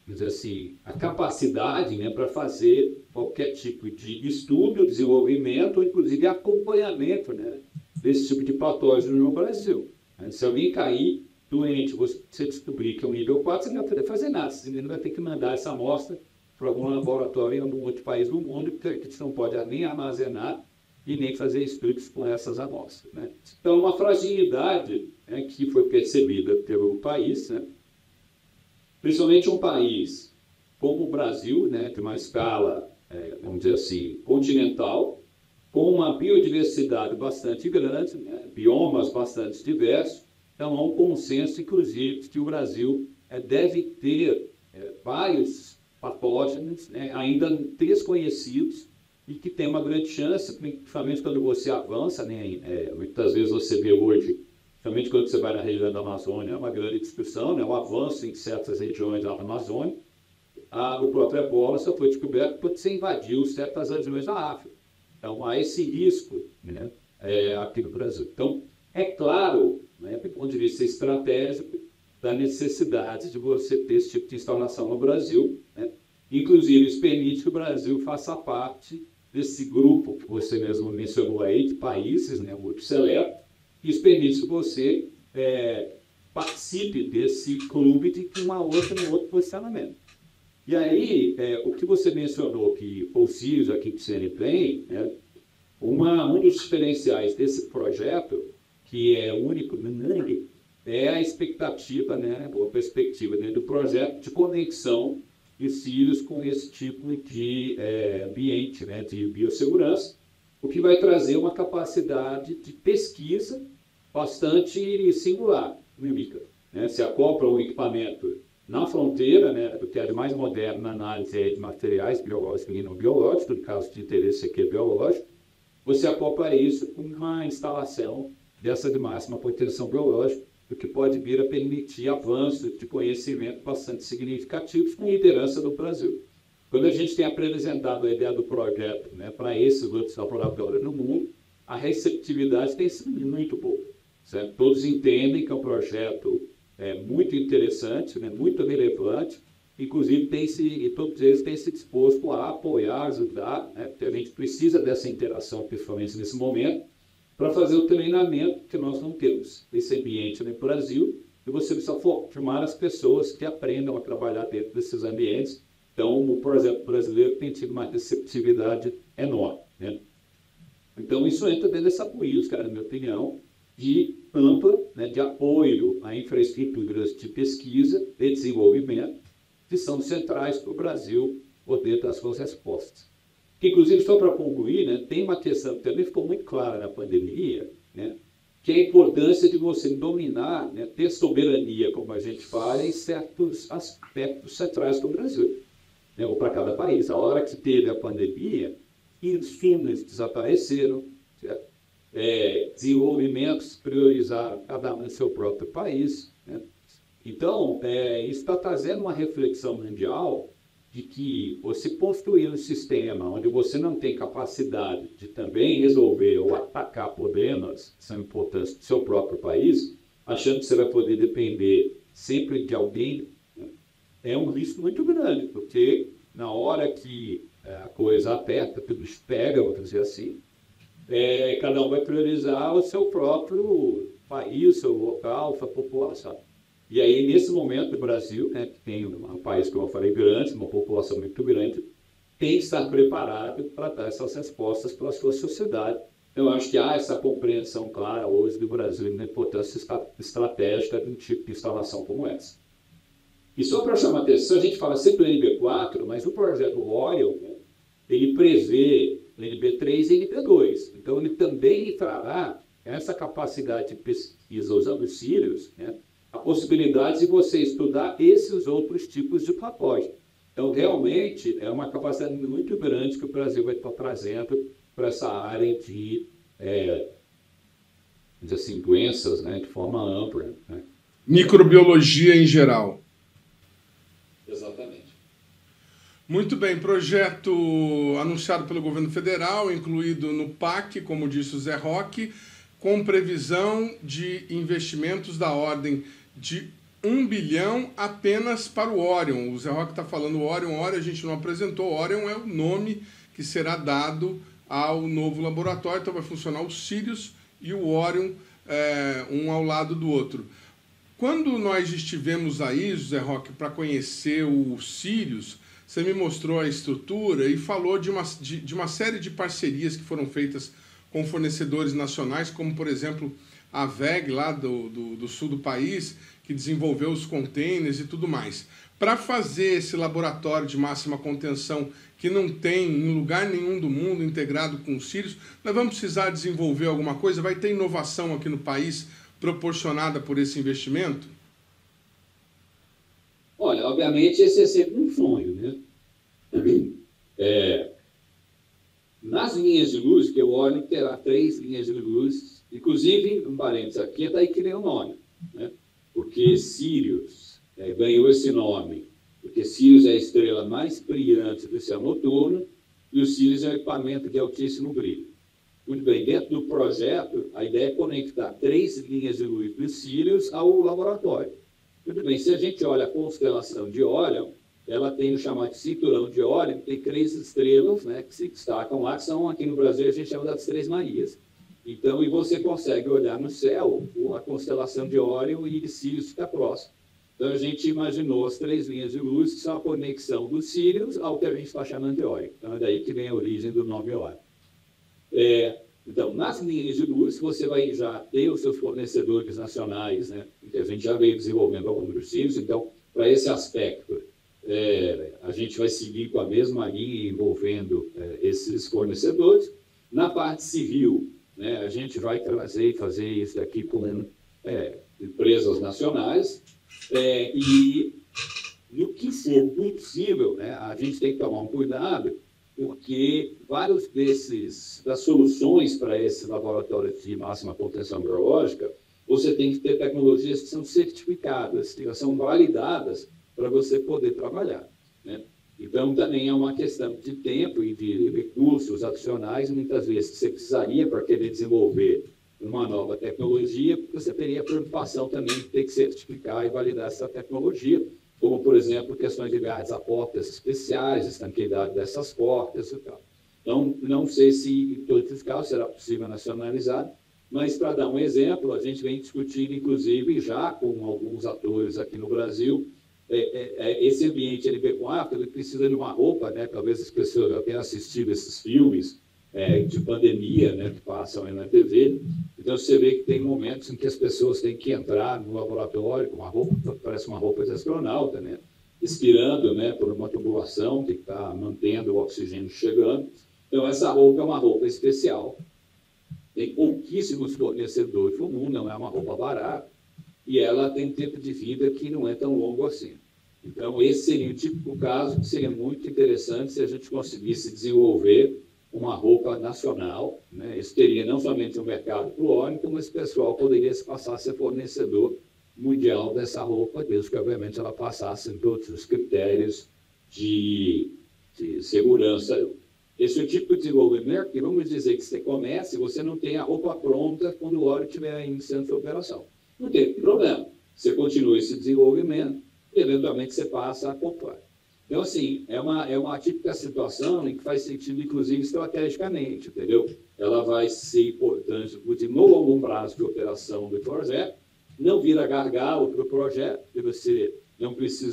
dizer assim, a capacidade, né, para fazer qualquer tipo de estudo, desenvolvimento, ou inclusive acompanhamento, né, desse tipo de patógeno no Brasil. Se alguém cair doente, você descobrir que é um nível 4, você não vai poder fazer nada. Você não vai ter que mandar essa amostra para algum laboratório em algum outro país do mundo, porque você não pode nem armazenar e nem fazer estudos com essas amostras, né? Então, uma fragilidade, né, que foi percebida pelo país, né? Principalmente um país como o Brasil, né, de uma escala, vamos dizer assim, continental, com uma biodiversidade bastante grande, né, biomas bastante diversos. Então, há um consenso, inclusive, que o Brasil deve ter vários patógenos, né, ainda desconhecidos, e que tem uma grande chance, principalmente quando você avança, né, muitas vezes você vê hoje, principalmente quando você vai na região da Amazônia, é uma grande discussão, né, o avanço em certas regiões da Amazônia. O próprio ebola só foi descoberto quando você invadiu certas regiões da África. Então, há esse risco, né, aqui no Brasil. Então, é claro, né, do ponto de vista estratégico, da necessidade de você ter esse tipo de instalação no Brasil, né? Inclusive, isso permite que o Brasil faça parte desse grupo que você mesmo mencionou aí, de países, né, muito seleto. Isso permite que você participe desse clube de um outro posicionamento. E aí, o que você mencionou, que o CIS aqui que você tem, né, um dos diferenciais desse projeto, que é único, é a expectativa, né, a perspectiva, né, do projeto de conexão de CIS com esse tipo de ambiente, né, de biossegurança, o que vai trazer uma capacidade de pesquisa bastante singular, né? Se acopla um equipamento na fronteira, né, do que é de mais moderno na análise de materiais biológicos e não biológicos, no caso de interesse aqui é biológico, você acopla isso com uma instalação dessa de máxima potência biológica, o que pode vir a permitir avanços de conhecimento bastante significativos com liderança do Brasil. Quando a gente tem apresentado a ideia do projeto, né, para esses outros laboratórios no mundo, a receptividade tem sido muito boa. Certo? Todos entendem que é um projeto muito interessante, né, muito relevante, inclusive todos eles têm se disposto a apoiar, ajudar, né, porque a gente precisa dessa interação, principalmente nesse momento, para fazer o treinamento que nós não temos nesse ambiente no Brasil, e você precisa formar as pessoas que aprendam a trabalhar dentro desses ambientes. Então, o projeto brasileiro tem tido uma receptividade enorme, né? Então, isso entra dentro dessa política, na minha opinião, de ampla, né, de apoio a infraestruturas de pesquisa e desenvolvimento, que são centrais para o Brasil poder dar suas respostas. Que, inclusive, só para concluir, né, tem uma questão que também ficou muito clara na pandemia, né, que é a importância de você dominar, né, ter soberania, como a gente fala, em certos aspectos centrais do Brasil, né, ou para cada país. A hora que teve a pandemia, insumos desapareceram, certo? Desenvolvimentos priorizaram cada um no seu próprio país, né? Então, isso está trazendo uma reflexão mundial de que você construir um sistema onde você não tem capacidade de também resolver ou atacar problemas que são importantes do seu próprio país, achando que você vai poder depender sempre de alguém, né, é um risco muito grande, porque na hora que a coisa aperta, tudo pega, vamos dizer assim, cada um vai priorizar o seu próprio país, o seu local, a sua população. E aí, nesse momento, o Brasil, né, que tem um país, como eu falei, grande, uma população muito grande, tem que estar preparado para dar essas respostas para a sua sociedade. Eu acho que há essa compreensão clara hoje do Brasil na importância estratégica de um tipo de instalação como essa. E só para chamar a atenção, a gente fala sempre do NB4, mas o projeto Royal, né, ele prevê NB3 e NB2. Então, ele também entrará essa capacidade de pesquisa usando os cílios, né, a possibilidade de você estudar esses outros tipos de patógeno. Então, realmente, é uma capacidade muito grande que o Brasil vai estar trazendo para essa área de assim, doenças, né, de forma ampla, né? Microbiologia em geral. Exatamente. Muito bem, projeto anunciado pelo governo federal, incluído no PAC, como disse o Zé Roque, com previsão de investimentos da ordem de 1 bilhão apenas para o Orion. O Zé Roque está falando Orion a gente não apresentou. Orion é o nome que será dado ao novo laboratório, então vai funcionar o Sirius e o Orion, um ao lado do outro. Quando nós estivemos aí, Zé Roque, para conhecer o Sirius, você me mostrou a estrutura e falou de uma série de parcerias que foram feitas com fornecedores nacionais, como, por exemplo, a VEG, lá do sul do país, que desenvolveu os containers e tudo mais. Para fazer esse laboratório de máxima contenção, que não tem em lugar nenhum do mundo integrado com o Sirius, nós vamos precisar desenvolver alguma coisa? Vai ter inovação aqui no país proporcionada por esse investimento? Olha, obviamente esse é sempre um sonho, né? Nas linhas de luz, que o Orion terá 3 linhas de luz, inclusive, um parênteses aqui, é daí que vem o nome, né? Porque Sirius ganhou esse nome, porque Sirius é a estrela mais brilhante do céu noturno e o Sirius é um equipamento de altíssimo brilho. Muito bem, dentro do projeto, a ideia é conectar 3 linhas de luz do Sirius ao laboratório. Muito bem, se a gente olha a constelação de Orion, ela tem o chamado cinturão de Orion, tem 3 estrelas, né, que se destacam lá, que são, aqui no Brasil, a gente chama das 3 Marias. Então, e você consegue olhar no céu a constelação de Orion e de Sirius fica próximo. Então, a gente imaginou as 3 linhas de luz, que são a conexão do Sirius ao que a gente está chamando de Orion. Então, é daí que vem a origem do nome Orion. Então, nas linhas de luz, você vai já ter os seus fornecedores nacionais, né? A gente já veio desenvolvendo alguns dos Sirius, então, para esse aspecto, a gente vai seguir com a mesma linha envolvendo esses fornecedores. Na parte civil, né, a gente vai trazer e fazer isso daqui com empresas nacionais, e no que for possível, né, a gente tem que tomar um cuidado, porque vários das soluções para esse laboratório de máxima contenção biológica, você tem que ter tecnologias que são certificadas, que são validadas para você poder trabalhar, né? Então, também é uma questão de tempo e de recursos adicionais, muitas vezes, que você precisaria para querer desenvolver uma nova tecnologia, porque você teria a preocupação também de ter que certificar e validar essa tecnologia, como, por exemplo, questões ligadas a portas especiais, estanqueidade dessas portas e tal. Então, não sei se em todos os casos será possível nacionalizar, mas, para dar um exemplo, a gente vem discutindo, inclusive, já com alguns atores aqui no Brasil, esse ambiente LP4, ele precisa de uma roupa, né? Talvez as pessoas já tenham assistido esses filmes de pandemia, né, que passam aí na TV. Então, você vê que tem momentos em que as pessoas têm que entrar no laboratório com uma roupa, parece uma roupa de astronauta, né? Expirando, né, por uma tubulação que está mantendo o oxigênio chegando. Então, essa roupa é uma roupa especial. Tem pouquíssimos fornecedores no mundo, não é uma roupa barata, e ela tem tempo de vida que não é tão longo assim. Então, esse seria o típico caso que seria muito interessante se a gente conseguisse desenvolver uma roupa nacional, né? Isso teria não somente um mercado para o Orion, mas o pessoal poderia se passar a ser fornecedor mundial dessa roupa, desde que, obviamente, ela passasse em todos os critérios de segurança. Esse é o tipo de desenvolvimento que, vamos dizer que você comece, você não tem a roupa pronta quando o Orion estiver iniciando sua operação. Não tem problema. Você continua esse desenvolvimento e, eventualmente, você passa a comprar. Então, assim, é uma típica situação em que faz sentido, inclusive, estrategicamente, entendeu? Ela vai ser importante no longo prazo de operação do projeto, não vira gargalo para o projeto, porque você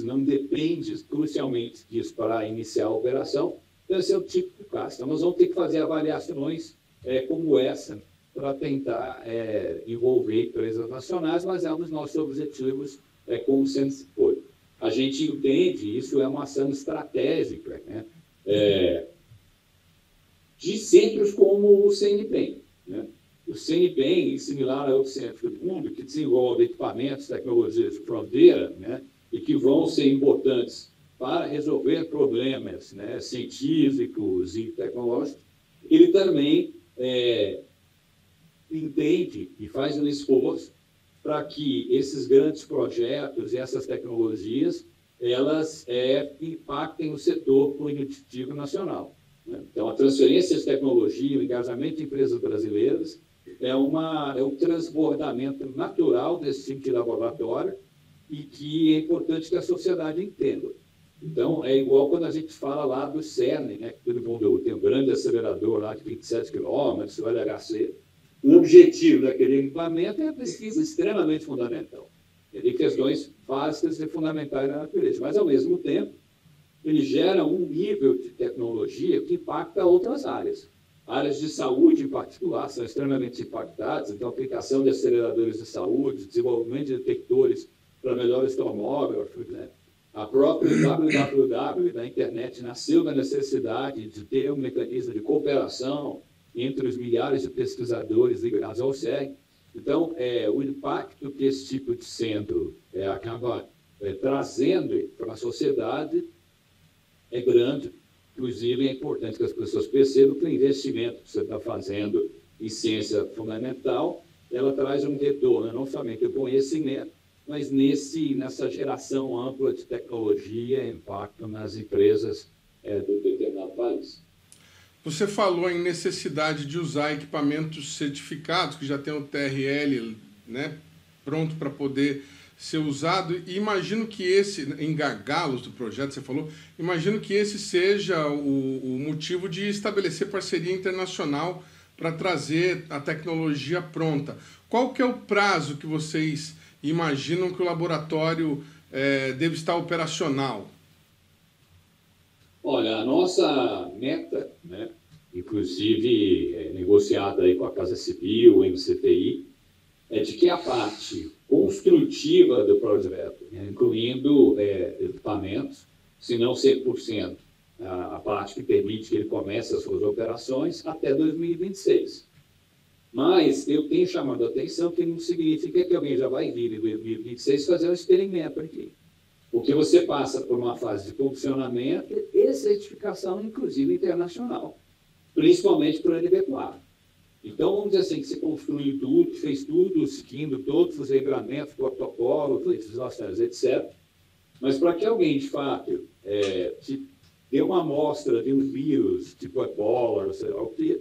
não depende crucialmente disso para iniciar a operação. Então, esse é o típico caso. Então, nós vamos ter que fazer avaliações como essa, para tentar envolver empresas nacionais, mas é um dos nossos objetivos, como sempre foi. A gente entende, isso é uma ação estratégica, né, de centros como o CNPEM, né? O CNPEM, similar ao Centro do Mundo, que desenvolve equipamentos, tecnologias de fronteira, né, e que vão ser importantes para resolver problemas, né, científicos e tecnológicos, ele também entende e faz um esforço para que esses grandes projetos e essas tecnologias elas impactem o setor produtivo nacional. Né? Então, a transferência de tecnologia, o engajamento de empresas brasileiras é um transbordamento natural desse tipo de laboratório e que é importante que a sociedade entenda. Então, é igual quando a gente fala lá do CERN, né? Que todo mundo tem um grande acelerador lá de 27 quilômetros, o LHC. O objetivo daquele equipamento é a pesquisa extremamente fundamental. Ele tem questões básicas e fundamentais na natureza, mas, ao mesmo tempo, ele gera um nível de tecnologia que impacta outras áreas. Áreas de saúde, em particular, são extremamente impactadas. Então, a aplicação de aceleradores de saúde, desenvolvimento de detectores para melhores tomógrafos, né? A própria www da internet nasceu da necessidade de ter um mecanismo de cooperação entre os milhares de pesquisadores ligados ao CERN. Então, o impacto que esse tipo de centro acaba trazendo para a sociedade é grande. Inclusive, é importante que as pessoas percebam que o investimento que você está fazendo em ciência fundamental, ela traz um retorno, não somente o conhecimento, mas nessa geração ampla de tecnologia e impacto nas empresas do determinado país. Você falou em necessidade de usar equipamentos certificados, que já tem o TRL, né, pronto para poder ser usado, e imagino que esse, em gargalos do projeto, você falou, imagino que esse seja o motivo de estabelecer parceria internacional para trazer a tecnologia pronta. Qual que é o prazo que vocês imaginam que o laboratório deve estar operacional? Olha, a nossa meta, né, inclusive negociada aí com a Casa Civil, o MCTI, é de que a parte construtiva do projeto, né, incluindo equipamentos, se não 100%, a parte que permite que ele comece as suas operações até 2026. Mas eu tenho chamado a atenção que não significa que alguém já vai vir em 2026 fazer um experimento aqui. Porque você passa por uma fase de funcionamento e certificação, inclusive internacional, principalmente para o NB4. Então, vamos dizer assim, que se construiu tudo, fez tudo, seguindo todos os regulamentos, protocolos, legislações, etc. Mas para que alguém, de fato, dê uma amostra de um vírus, tipo Ebola, sei lá o que,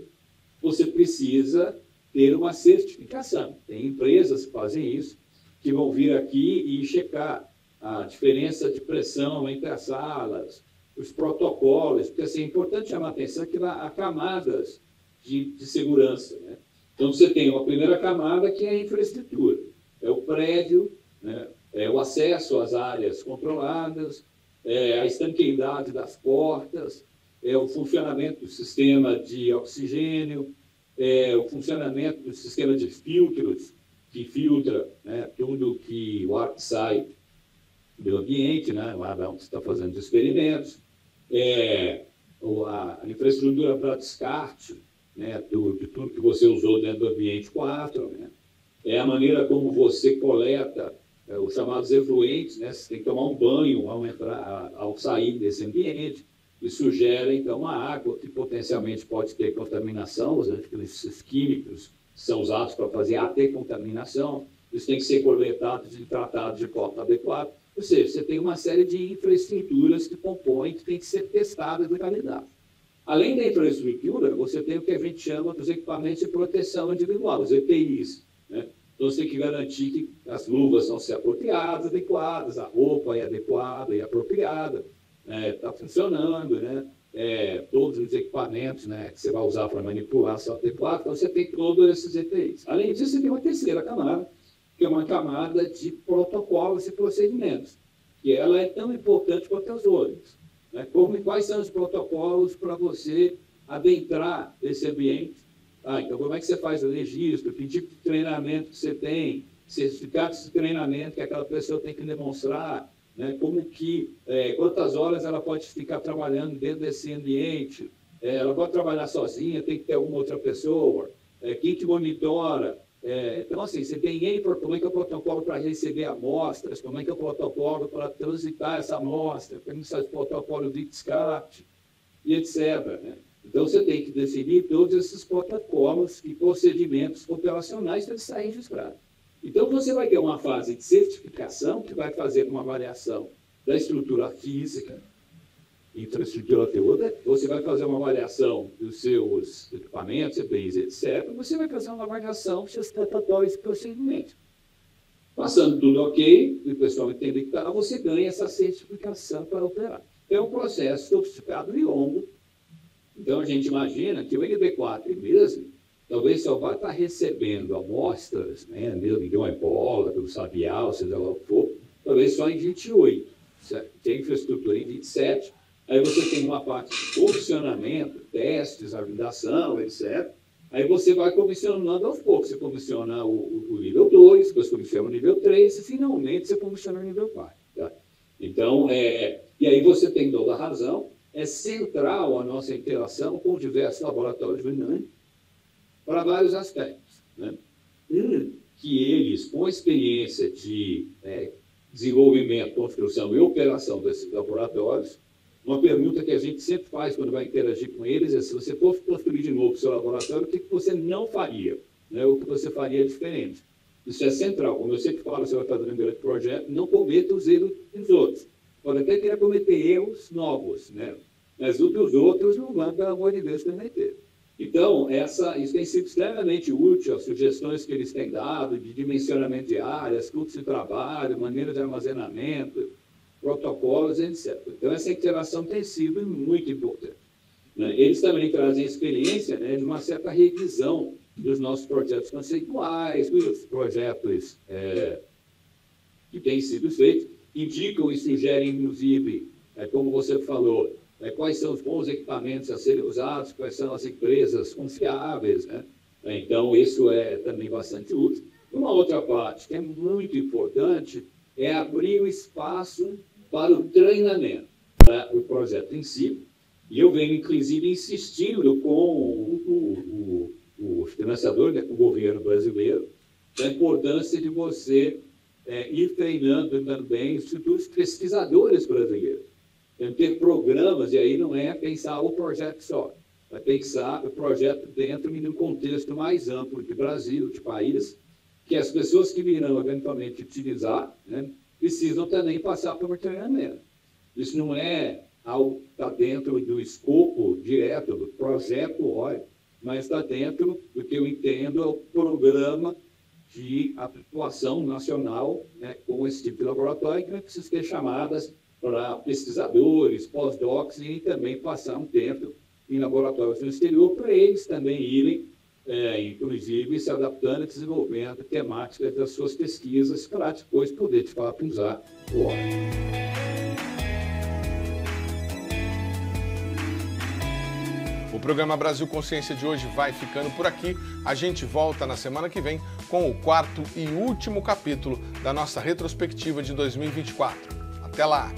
você precisa ter uma certificação. Tem empresas que fazem isso, que vão vir aqui e checar a diferença de pressão entre as salas, os protocolos, porque assim, é importante chamar a atenção que há camadas de segurança. Né? Então, você tem uma primeira camada que é a infraestrutura, é o prédio, né? É o acesso às áreas controladas, a estanqueidade das portas, o funcionamento do sistema de oxigênio, o funcionamento do sistema de filtros, que filtra, né, tudo que o ar que sai do ambiente, né, lá onde você está fazendo os experimentos, a infraestrutura para descarte, né, de tudo que você usou dentro do ambiente 4, né, é a maneira como você coleta os chamados efluentes, né, você tem que tomar um banho ao sair desse ambiente. Isso gera, então, uma água que potencialmente pode ter contaminação, os antibióticos químicos são usados para fazer a decontaminação, isso tem que ser coletado e tratado de forma adequada. Ou seja, você tem uma série de infraestruturas que compõem, que tem que ser testadas de qualidade. Além da infraestrutura, você tem o que a gente chama dos equipamentos de proteção individual, os EPIs. Né? Então, você tem que garantir que as luvas vão ser adequadas, a roupa é adequada e apropriada, está funcionando, né? Todos os equipamentos, né, que você vai usar para manipular são adequados, então você tem todos esses EPIs. Além disso, você tem uma terceira camada, que é uma camada de protocolos e procedimentos, que ela é tão importante quanto as outras. Né? Quais são os protocolos para você adentrar esse ambiente? Então, como é que você faz o registro, que tipo de treinamento que você tem, certificados de treinamento que aquela pessoa tem que demonstrar, né? Quantas horas ela pode ficar trabalhando dentro desse ambiente, ela pode trabalhar sozinha, tem que ter alguma outra pessoa, quem te monitora. Então, assim, você tem como é que é o protocolo para receber amostras, como é que é o protocolo para transitar essa amostra, como é o protocolo de descarte, e etc. Né? Então, você tem que definir todos esses protocolos e procedimentos operacionais para estar registrado. Então, você vai ter uma fase de certificação que vai fazer uma avaliação da estrutura física, infraestrutura toda, você vai fazer uma avaliação dos seus equipamentos, EPIs, etc. Você vai fazer uma avaliação dos seus tratatórios e procedimentos. Passando tudo ok, e o pessoal entende que tá, você ganha essa certificação para operar. É um processo sofisticado e longo. Então, a gente imagina que o NB4 mesmo, talvez só vai estar recebendo amostras, né, de uma ebola, do sabiá, seja lá o que for, talvez só em 28, certo? Tem infraestrutura em 27, aí você tem uma parte de funcionamento, testes, validação, etc. Aí você vai comissionando aos poucos. Você comisiona o nível 2, depois comisiona o nível 3, e finalmente você comisiona o nível 4. Tá? Então, e aí você tem toda a razão, é central a nossa interação com diversos laboratórios do INANE para vários aspectos. Né? Que eles, com a experiência de desenvolvimento, construção e operação desses laboratórios, uma pergunta que a gente sempre faz quando vai interagir com eles é: se você for construir de novo o seu laboratório, o que você não faria? Né? O que você faria diferente? Isso é central. Como eu sempre falo, você vai fazer um grande projeto, não cometa os erros dos outros. Pode até querer cometer erros novos, né? Mas os dos outros não vão, pelo amor de Deus, cometer. Então, isso tem sido extremamente útil, as sugestões que eles têm dado de dimensionamento de áreas, fluxo de trabalho, maneira de armazenamento, protocolos, etc. Então, essa interação tem sido muito importante. Né? Eles também trazem experiência, né, de uma certa revisão dos nossos projetos conceituais, dos projetos que têm sido feitos, indicam e sugerem, inclusive, como você falou, quais são os bons equipamentos a serem usados, quais são as empresas confiáveis. Né? Então, isso é também bastante útil. Uma outra parte que é muito importante é abrir o espaço para o treinamento, né, o projeto em si. E eu venho, inclusive, insistindo com o financiador, né, com o governo brasileiro, da importância de você ir treinando também institutos pesquisadores brasileiros. Ter programas, e aí não é pensar o projeto só, é pensar o projeto dentro de um contexto mais amplo de Brasil, de país, que as pessoas que virão eventualmente utilizar, né, precisam também passar por um treinamento. Isso não é algo que está dentro do escopo direto do projeto, mas está dentro do que eu entendo é o programa de atuação nacional, né, com esse tipo de laboratório, que precisa ter chamadas para pesquisadores, pós-docs, e também passar um tempo em laboratórios no exterior, para eles também irem, inclusive, se adaptando e desenvolvendo temáticas das suas pesquisas, para depois poder, de fato, usar o óleo. O programa Brasil Consciência de hoje vai ficando por aqui. A gente volta na semana que vem com o 4º e último capítulo da nossa retrospectiva de 2024. Até lá!